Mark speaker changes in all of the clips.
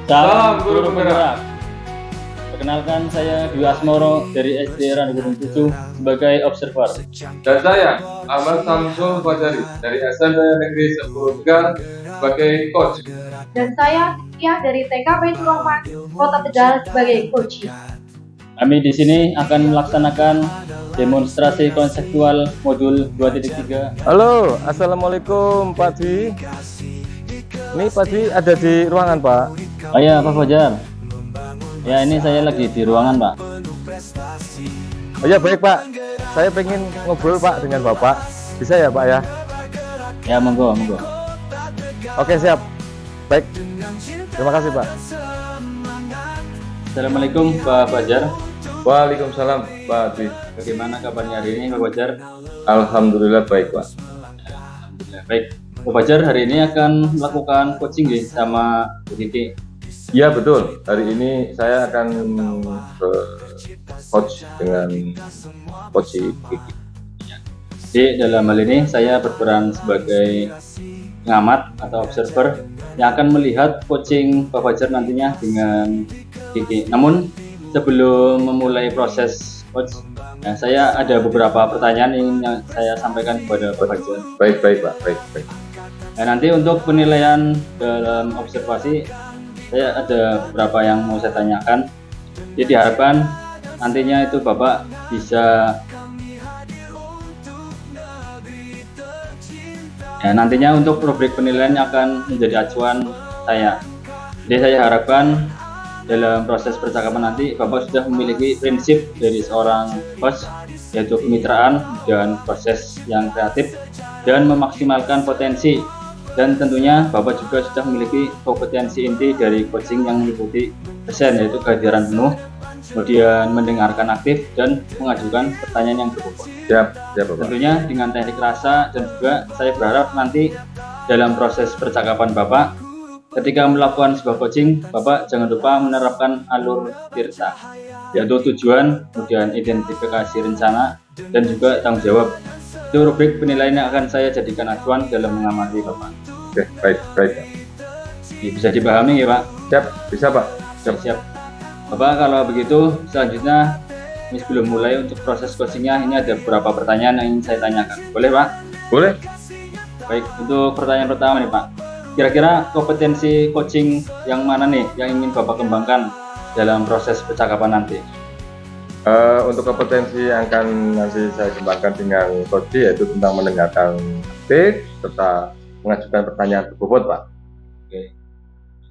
Speaker 1: Salam Guru Penggerak. Perkenalkan, saya Dwi Asmoro dari SD Randukuning 7 sebagai observer.
Speaker 2: Dan saya Ahmad Samsul Fajari dari SMP Negeri 10 Tegal sebagai coach.
Speaker 3: Dan saya Tia dari TKP Turoman Kota Tegal sebagai coach.
Speaker 1: Kami di sini akan melaksanakan demonstrasi konseptual modul 2.3.
Speaker 4: Halo, assalamualaikum Pak Dwi. Ini Pak Dwi ada di ruangan Pak.
Speaker 1: Oh ya, Pak Fajar. Ya, ini saya lagi di ruangan, Pak.
Speaker 4: Oh ya baik Pak, saya pengen ngobrol Pak dengan Bapak. Bisa ya Pak ya?
Speaker 1: Ya, monggo.
Speaker 4: Oke siap. Baik, terima kasih Pak.
Speaker 1: Assalamualaikum, Pak Fajar.
Speaker 2: Waalaikumsalam Pak Dwi.
Speaker 1: Bagaimana kabarnya hari ini, Pak Fajar?
Speaker 2: Alhamdulillah baik Pak.
Speaker 1: Alhamdulillah baik. Pak Fajar hari ini akan melakukan coaching ya sama Bu Kiki.
Speaker 2: Ya betul, hari ini saya akan coach dengan coach Kiki.
Speaker 1: Jadi dalam hal ini saya berperan sebagai pengamat atau observer yang akan melihat coaching Pak Fajar nantinya dengan Kiki. Namun sebelum memulai proses coach, saya ada beberapa pertanyaan yang saya sampaikan kepada Pak Fajar.
Speaker 2: Baik Pak, baik.
Speaker 1: Nah, nanti untuk penilaian dalam observasi saya ada beberapa yang mau saya tanyakan. Jadi diharapkan nantinya itu Bapak bisa nantinya untuk rubrik penilaian akan menjadi acuan saya. Jadi saya harapkan dalam proses percakapan nanti Bapak sudah memiliki prinsip dari seorang coach, yaitu kemitraan dan proses yang kreatif dan memaksimalkan potensi. Dan tentunya Bapak juga sudah memiliki kompetensi inti dari coaching yang meliputi persen, yaitu kehadiran penuh, kemudian mendengarkan aktif dan mengajukan pertanyaan yang berbobot.
Speaker 2: Siap Bapak.
Speaker 1: Tentunya dengan teknik rasa, dan juga saya berharap nanti dalam proses percakapan Bapak ketika melakukan sebuah coaching, Bapak jangan lupa menerapkan alur tirta, yaitu tujuan, kemudian identifikasi rencana, dan juga tanggung jawab. Itu rubrik penilaian yang akan saya jadikan acuan dalam mengamati Bapak.
Speaker 2: Oke, baik Pak.
Speaker 1: Bisa dipahami ya Pak?
Speaker 2: Siap, bisa Pak.
Speaker 1: Siap. Bapak, kalau begitu selanjutnya ini sebelum mulai untuk proses coachingnya, ini ada beberapa pertanyaan yang ingin saya tanyakan. Boleh Pak?
Speaker 2: Boleh.
Speaker 1: Baik, untuk pertanyaan pertama nih Pak, kira-kira kompetensi coaching yang mana nih yang ingin Bapak kembangkan dalam proses percakapan nanti?
Speaker 2: Untuk kompetensi yang akan nanti saya kembangkan dengan coach yaitu tentang mendengarkan aktif serta mengajukan pertanyaan berbobot Pak.
Speaker 1: Oke.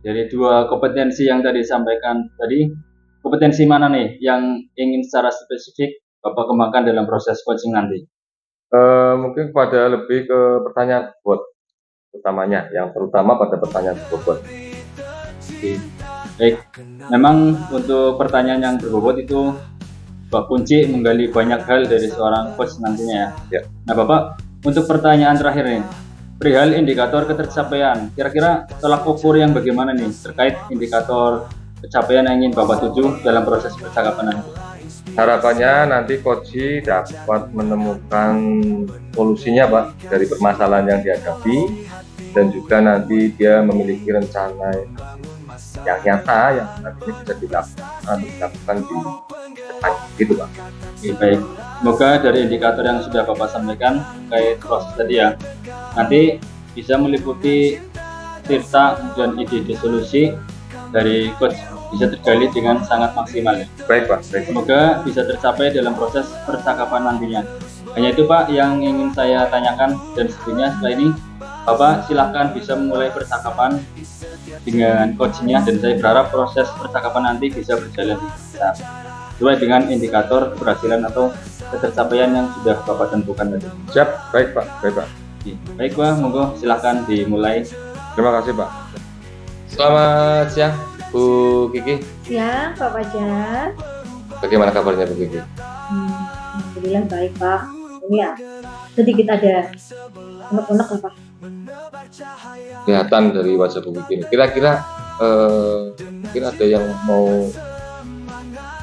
Speaker 1: Jadi dua kompetensi yang tadi disampaikan tadi, kompetensi mana nih yang ingin secara spesifik Bapak kembangkan dalam proses coaching nanti?
Speaker 2: Mungkin pada lebih ke pertanyaan berbobot utamanya, yang terutama pada pertanyaan berbobot.
Speaker 1: Oke. Baik, memang untuk pertanyaan yang berbobot itu kunci menggali banyak hal dari seorang coach nantinya ya. Nah Bapak, untuk pertanyaan terakhir nih, perihal indikator ketercapaian, kira-kira tolak ukur yang bagaimana nih terkait indikator pencapaian yang ingin Bapak tuju dalam proses percakapan nanti?
Speaker 2: Harapannya nanti coach dapat menemukan solusinya Pak dari permasalahan yang dihadapi, dan juga nanti dia memiliki rencana yang nyata yang nantinya bisa dilakukan di depan gitu Pak.
Speaker 1: Oke, baik. Semoga dari indikator yang sudah Bapak sampaikan terkait proses tadi ya, nanti bisa meliputi tirta dan ide-ide solusi dari coach bisa tergali dengan sangat maksimal ya.
Speaker 2: Baik Pak, baik.
Speaker 1: Semoga bisa tercapai dalam proses percakapan nantinya. Hanya itu Pak yang ingin saya tanyakan, dan sebelumnya setelah ini Bapak silahkan bisa memulai percakapan dengan coachnya, dan saya berharap proses percakapan nanti bisa berjalan sesuai dengan indikator keberhasilan atau ketercapaian yang sudah Bapak tentukan tadi.
Speaker 2: Siap, baik Pak, baik Pak.
Speaker 1: Baik Pak, monggo silahkan dimulai.
Speaker 2: Terima kasih Pak. Selamat siang Bu Kiki.
Speaker 3: Siang Pak Fajar.
Speaker 2: Bagaimana kabarnya Bu Kiki?
Speaker 3: Alhamdulillah baik Pak. Ini ya sedikit ada unek-unek lah Pak.
Speaker 2: Kelihatan dari wajah Bu Kiki. Kira-kira mungkin ada yang mau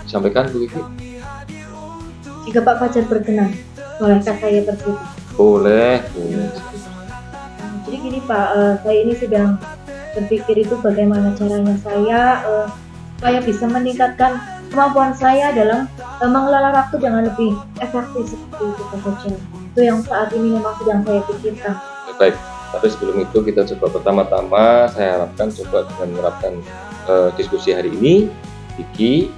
Speaker 2: disampaikan Bu Kiki?
Speaker 3: Jika Pak Fajar berkenan, bolehkah saya bercerita?
Speaker 2: Boleh.
Speaker 3: Jadi gini Pak, saya ini sedang berpikir itu bagaimana caranya saya supaya bisa meningkatkan kemampuan saya dalam mengelola waktu dengan lebih efektif seperti itu Pak Koca. Itu yang saat ini memang sedang saya pikirkan.
Speaker 2: Baik, tapi sebelum itu kita coba pertama-tama saya harapkan coba dengan menerapkan diskusi hari ini, Kiki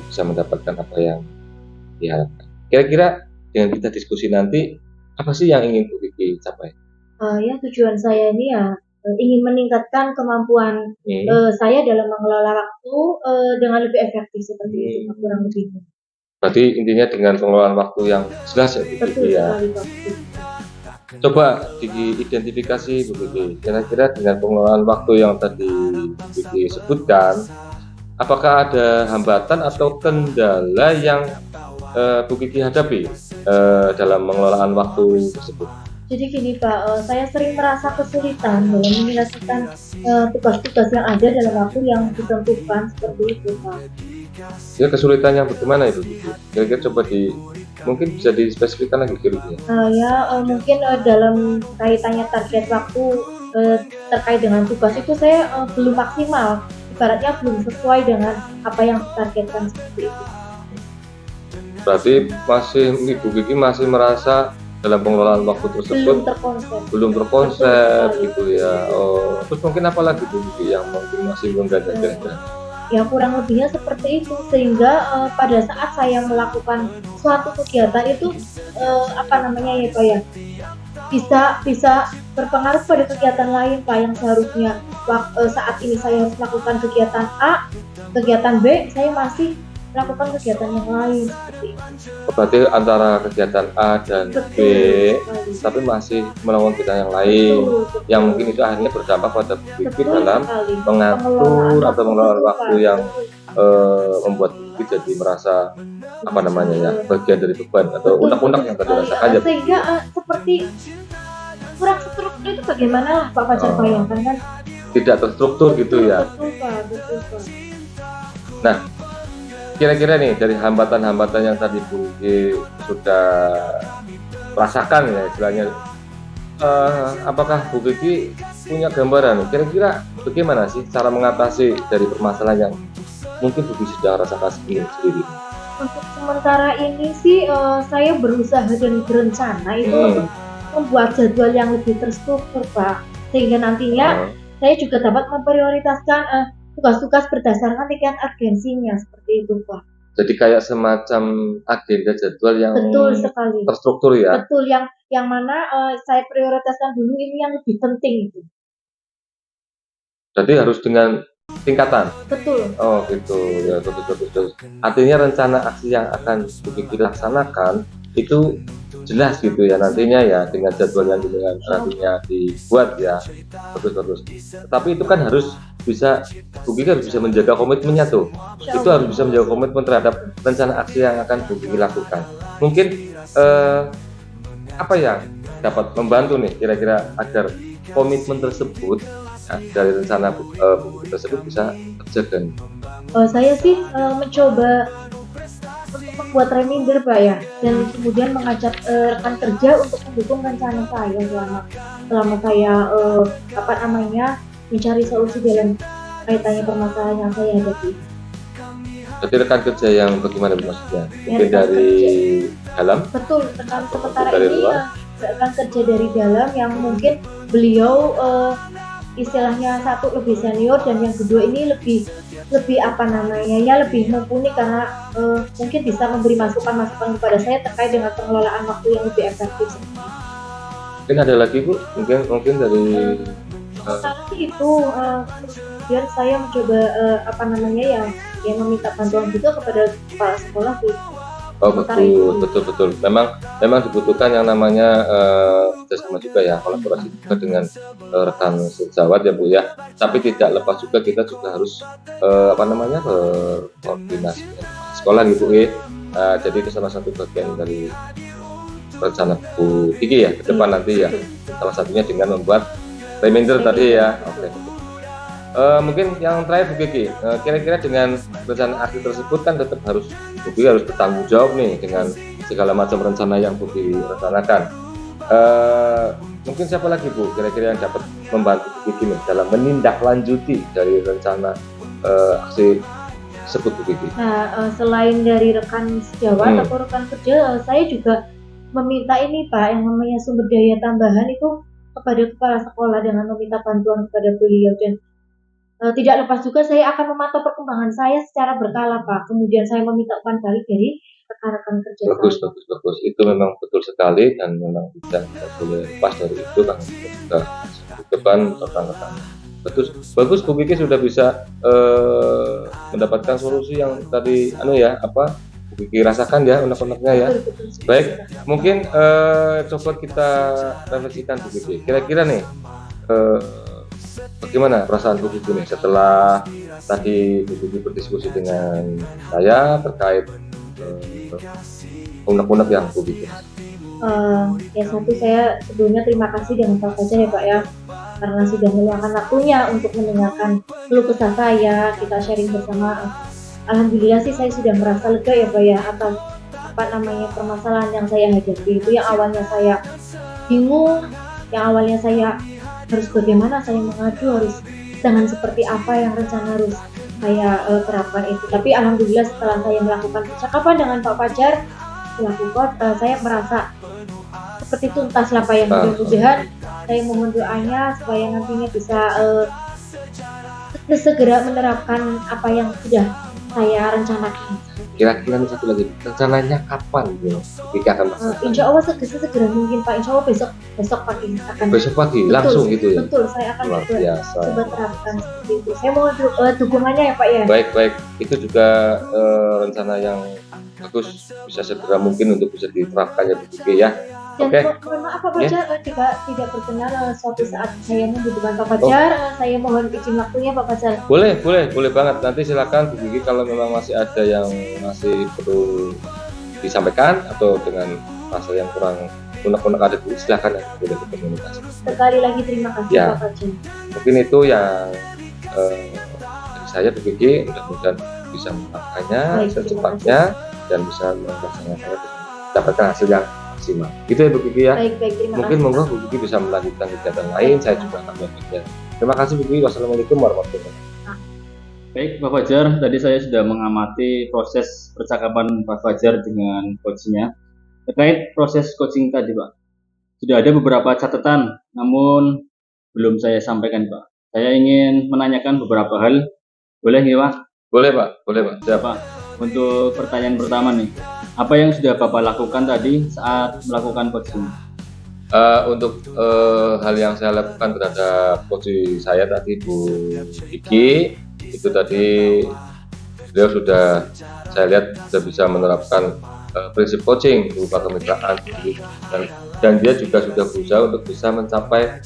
Speaker 2: bisa mendapatkan apa yang diharapkan. Kira-kira dengan kita diskusi nanti, apa sih yang ingin Bu Kiki capai?
Speaker 3: Ya tujuan saya ini ya ingin meningkatkan kemampuan saya dalam mengelola waktu dengan lebih efektif seperti itu Pak, kurang lebih.
Speaker 2: Berarti intinya dengan pengelolaan waktu yang jelas ya Bu
Speaker 3: Betul
Speaker 2: Kiki ya.
Speaker 3: sekali Pak.
Speaker 2: Coba diidentifikasi Bu Kiki, kira-kira dengan pengelolaan waktu yang tadi Bu Kiki sebutkan, apakah ada hambatan atau kendala yang Bu Kiki hadapi dalam pengelolaan waktu tersebut?
Speaker 3: Jadi gini Pak, saya sering merasa kesulitan dalam menyelesaikan tugas-tugas yang ada dalam waktu yang ditentukan seperti itu Pak.
Speaker 2: Ya, kesulitannya bagaimana itu? Kira-kira coba mungkin bisa dispesifikkan lagi kira-kira.
Speaker 3: Mungkin dalam kaitannya target waktu terkait dengan tugas itu saya belum maksimal, ibaratnya belum sesuai dengan apa yang ditargetkan seperti itu.
Speaker 2: Berarti Ibu Kiki masih merasa dalam pengelolaan waktu tersebut belum terkonsep gitu ya. Oh, terus mungkin apa lagi Bu Kiki yang mungkin masih belum kira-kira?
Speaker 3: Ya kurang lebihnya seperti itu, sehingga pada saat saya melakukan suatu kegiatan itu bisa berpengaruh pada kegiatan lain Pak, yang seharusnya saat ini saya harus melakukan kegiatan A, kegiatan B saya masih melakukan kegiatan yang lain seperti itu.
Speaker 2: Berarti antara kegiatan A dan B, tapi masih melakukan kegiatan yang lain, yang mungkin itu akhirnya berdampak pada Bu Kiki dalam mengatur atau mengelola waktu yang membuat Bu Kiki jadi merasa bagian dari beban atau unek-unek yang tadi rasakan ya.
Speaker 3: Sehingga seperti kurang struktur itu bagaimana lah Pak Fajar bayangkan kan?
Speaker 2: Tidak terstruktur gitu ya.
Speaker 3: Betul Pak.
Speaker 2: Nah, kira-kira nih dari hambatan-hambatan yang tadi Bu Kiki sudah rasakan ya istilahnya, apakah Bu Kiki punya gambaran kira-kira bagaimana sih cara mengatasi dari permasalahan yang mungkin Bu Kiki sudah rasakan sendiri?
Speaker 3: Untuk sementara ini sih saya berusaha dan berencana itu untuk membuat jadwal yang lebih terstruktur Pak, sehingga nantinya saya juga dapat memprioritaskan tugas-tugas berdasarkan tingkat urgensinya seperti itu Pak.
Speaker 2: Jadi kayak semacam agenda jadwal yang
Speaker 3: betul sekali
Speaker 2: terstruktur ya.
Speaker 3: Betul, yang mana saya prioritaskan dulu ini yang lebih penting itu.
Speaker 2: Jadi harus dengan tingkatan.
Speaker 3: Betul.
Speaker 2: Oh gitu ya, terus. Artinya rencana aksi yang akan dilaksanakan itu jelas gitu ya nantinya ya, dengan jadwal yang nantinya dibuat ya. Terus. Tapi itu kan harus bisa, Bu Kiki harus bisa menjaga komitmennya tuh. Itu harus bisa menjaga komitmen terhadap rencana aksi yang akan Bu Kiki lakukan. Mungkin apa yang dapat membantu nih kira-kira agar komitmen tersebut dari rencana Bu Kiki tersebut bisa terjaga?
Speaker 3: Saya sih mencoba untuk membuat reminder Pak ya, dan kemudian mengajak rekan kerja untuk mendukung rencana saya selama saya mencari solusi dalam kaitannya permasalahan yang saya hadapi.
Speaker 2: Jadi rekan kerja yang bagaimana maksudnya? Mungkin dari dalam?
Speaker 3: Betul, sementara ini rekan kerja dari dalam yang mungkin beliau istilahnya satu lebih senior dan yang kedua ini lebih lebih mumpuni karena mungkin bisa memberi masukan kepada saya terkait dengan pengelolaan waktu yang lebih efektif.
Speaker 2: Mungkin ada lagi Bu? Mungkin dari
Speaker 3: Tapi itu biar saya mencoba yang meminta bantuan juga kepada kepala sekolah Bu.
Speaker 2: Oh betul. Memang dibutuhkan yang namanya kerjasama juga ya, kolaborasi juga dengan rekan sejawat ya Bu ya. Tapi tidak lepas juga kita juga harus koordinasi sekolah gitu ya. Jadi itu salah satu bagian dari rencana Bu Kiki ya ke depan nanti ya. Salah satunya dengan membuat reminder tadi ya. Oke. Mungkin yang terakhir Bu Kiki, kira-kira dengan rencana aksi tersebut kan tetap Bu Kiki harus bertanggung jawab nih dengan segala macam rencana yang Bu Kiki rencanakan. Mungkin siapa lagi Bu kira-kira yang dapat membantu Bu Kiki nih dalam menindaklanjuti dari rencana aksi tersebut Bu Kiki?
Speaker 3: Nah, selain dari rekan sejawat atau rekan kerja, saya juga meminta ini Pak, yang namanya sumber daya tambahan itu kepada kepala sekolah dengan meminta bantuan kepada beliau, dan tidak lepas juga saya akan memantau perkembangan saya secara berkala Pak. Kemudian saya meminta umpan balik dari rekan-rekan kerja
Speaker 2: Bagus,
Speaker 3: saya.
Speaker 2: bagus. Itu memang betul sekali dan memang tidak boleh lepas dari itu kan kita juga butuhkan rekan-rekan. Bagus Bu Kiki sudah bisa mendapatkan solusi yang tadi Bu Kiki rasakan ya unek-uneknya ya.
Speaker 3: Betul,
Speaker 2: Baik, mungkin coba kita refleksikan Bu Kiki. Kira-kira nih bagaimana perasaan Bu Kiki nih setelah tadi Bu Kiki berdiskusi dengan saya terkait unek-unek yang Bu Kiki.
Speaker 3: Ya satu, saya sebelumnya terima kasih dengan Pak Fajar ya Pak ya, karena sudah meluangkan waktunya untuk mendengarkan keluh kesah saya, kita sharing bersama. Alhamdulillah sih saya sudah merasa lega ya Pak ya, atas permasalahan yang saya hadapi itu, yang awalnya saya bingung, yang awalnya saya harus bagaimana saya mengadu, harus dengan seperti apa yang rencana harus saya terapkan itu. Tapi alhamdulillah setelah saya melakukan percakapan dengan Pak Fajar selaku saya merasa seperti tuntas lah Pak ya. Mudah-mudahan saya mohon doanya supaya nantinya bisa segera menerapkan apa yang sudah saya rencanakan.
Speaker 2: Kira-kira nih satu lagi, rencananya kapan gitu Kiki akan melaksanakan?
Speaker 3: Insya Allah segera mungkin Pak. Insya Allah besok pagi akan.
Speaker 2: Besok pagi langsung gitu ya?
Speaker 3: Betul, saya akan
Speaker 2: Luar biasa.
Speaker 3: coba terapkan seperti itu. Saya mohon dukungannya ya Pak ya.
Speaker 2: Baik, itu juga rencana yang bagus, bisa segera mungkin untuk bisa diterapkan ya Bu Kiki ya.
Speaker 3: Dan
Speaker 2: Oke.
Speaker 3: mohon maaf Pak Fajar, jika tidak berkenan suatu saat saya membutuhkan Pak Fajar, saya mohon izin waktunya Pak Fajar.
Speaker 2: Boleh banget. Nanti silakan Bu Kiki kalau memang masih ada yang masih perlu disampaikan atau dengan rasa yang kurang unek-unek ada Bu, silakan ya, boleh berkomunikasi.
Speaker 3: Sekali lagi terima kasih
Speaker 2: Ya.
Speaker 3: Pak Fajar.
Speaker 2: Mungkin itu yang dari saya Bu Kiki, mudah-mudahan bisa melakukannya
Speaker 3: Baik,
Speaker 2: secepatnya dan bisa melaksanakannya dapatkan hasil yang maksimal. Gitu ya Bu Kiki ya.
Speaker 3: Baik, terima
Speaker 2: Mungkin
Speaker 3: kasih.
Speaker 2: monggo Bu Kiki bisa melanjutkan kegiatan lain, saya juga akan melanjutkan. Terima kasih Bu Kiki. Wassalamualaikum warahmatullahi wabarakatuh.
Speaker 1: Baik Pak Fajar, tadi saya sudah mengamati proses percakapan Pak Fajar dengan coachnya. Terkait proses coaching tadi Pak, sudah ada beberapa catatan, namun belum saya sampaikan Pak. Saya ingin menanyakan beberapa hal, boleh nggih Pak?
Speaker 2: Boleh Pak. Siap.
Speaker 1: Pak, untuk pertanyaan pertama nih, apa yang sudah Bapak lakukan tadi saat melakukan coaching?
Speaker 2: Untuk hal yang saya lakukan terhadap coach saya tadi Bu Kiki, itu tadi beliau sudah, saya lihat sudah bisa menerapkan prinsip coaching berupa kemitraan dan dia juga sudah berusaha untuk bisa mencapai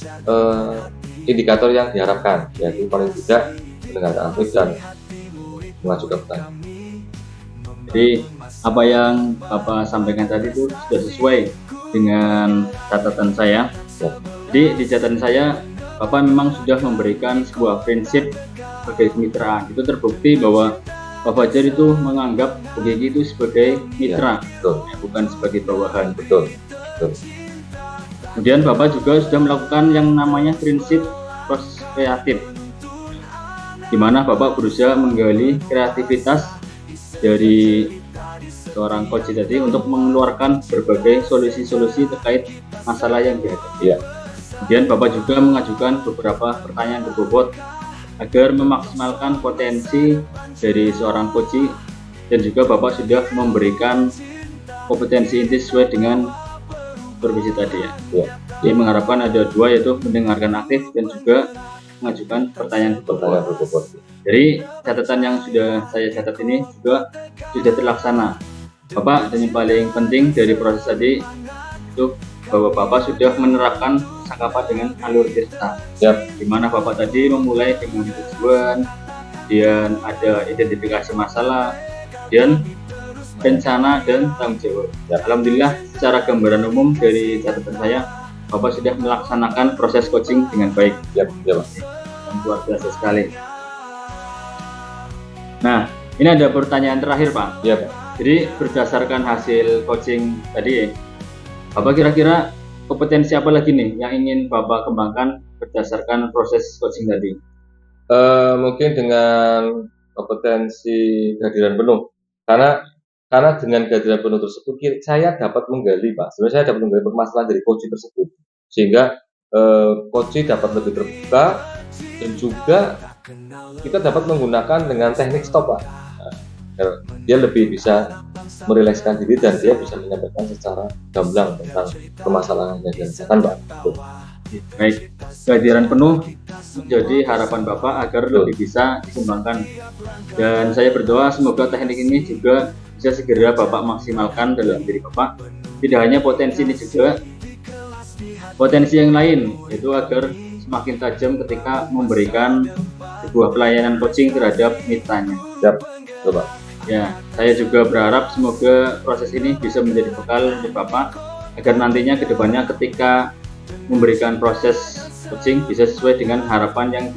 Speaker 2: indikator yang diharapkan, yaitu paling tidak mendengarkan aktif dan mengajukan pertanyaan.
Speaker 1: Jadi apa yang Bapak sampaikan tadi itu sudah sesuai dengan catatan saya. Jadi di catatan saya, Bapak memang sudah memberikan sebuah prinsip sebagai kemitraan. Itu terbukti bahwa Pak Fajar itu menganggap Bu Kiki itu sebagai mitra,
Speaker 2: Betul.
Speaker 1: bukan sebagai bawahan.
Speaker 2: Betul.
Speaker 1: Kemudian Bapak juga sudah melakukan yang namanya prinsip proses kreatif, di mana Bapak berusaha menggali kreativitas dari seorang coach tadi untuk mengeluarkan berbagai solusi-solusi terkait masalah yang dihadapi.
Speaker 2: Iya.
Speaker 1: Kemudian Bapak juga mengajukan beberapa pertanyaan berbobot agar memaksimalkan potensi dari seorang coach, dan juga Bapak sudah memberikan kompetensi inti sesuai dengan supervisi tadi ya.
Speaker 2: Iya.
Speaker 1: Jadi mengharapkan ada dua, yaitu mendengarkan aktif dan juga mengajukan pertanyaan berbobot. Jadi catatan yang sudah saya catat ini juga sudah terlaksana Bapak, dan yang paling penting dari proses tadi itu bahwa Bapak sudah menerapkan percakapan dengan alur cerita, di mana Bapak tadi memulai dengan tujuan, kemudian ada identifikasi masalah, dan rencana dan tanggung jawab. Alhamdulillah secara gambaran umum dari catatan saya, Bapak sudah melaksanakan proses coaching dengan baik.
Speaker 2: Ya, Pak.
Speaker 1: Dan luar biasa sekali. Nah, ini ada pertanyaan terakhir Pak.
Speaker 2: Iya Pak.
Speaker 1: Jadi berdasarkan hasil coaching tadi, Bapak kira-kira kompetensi apa lagi nih yang ingin Bapak kembangkan berdasarkan proses coaching tadi?
Speaker 2: Mungkin dengan kompetensi kehadiran penuh, karena dengan kehadiran penuh tersebut saya dapat menggali Pak, sebenarnya saya dapat menggali permasalahan dari coach tersebut, sehingga coach dapat lebih terbuka dan juga kita dapat menggunakan dengan teknik stop Pak. Nah, dia lebih bisa merilekskan diri dan dia bisa menyampaikan secara gamblang tentang permasalahan yang dirasakan Pak.
Speaker 1: Baik, kehadiran penuh menjadi harapan Bapak agar lebih bisa dikembangkan. Dan saya berdoa semoga teknik ini juga bisa segera Bapak maksimalkan dalam diri Bapak. Tidak hanya potensi ini juga, potensi yang lain, yaitu agar semakin tajam ketika memberikan sebuah pelayanan coaching terhadap mitanya.
Speaker 2: Siap, coba.
Speaker 1: Ya, saya juga berharap semoga proses ini bisa menjadi bekal untuk Bapak agar nantinya kedepannya ketika memberikan proses coaching bisa sesuai dengan harapan yang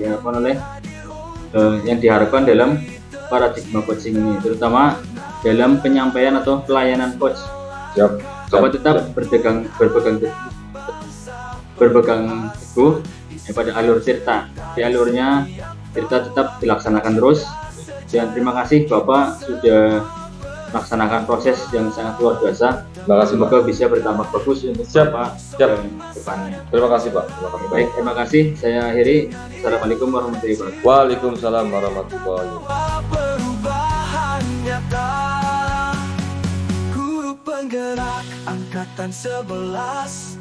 Speaker 1: diharapkan dalam paradigma coaching ini, terutama dalam penyampaian atau pelayanan coach.
Speaker 2: Siap.
Speaker 1: Bapak tetap berpegang teguh pada alur Tirta. Di alurnya Tirta tetap dilaksanakan terus. Dan terima kasih Bapak sudah melaksanakan proses yang sangat luar biasa.
Speaker 2: Terima kasih Pak.
Speaker 1: Semoga bisa bertambah bagus untuk Bapak
Speaker 2: Siap.
Speaker 1: depannya.
Speaker 2: Terima kasih Pak. Terima kasih.
Speaker 1: Baik, terima kasih. Saya akhiri. Assalamualaikum warahmatullahi wabarakatuh.
Speaker 2: Waalaikumsalam warahmatullahi wabarakatuh.
Speaker 5: Perubahan nyata, guru penggerak angkatan 11.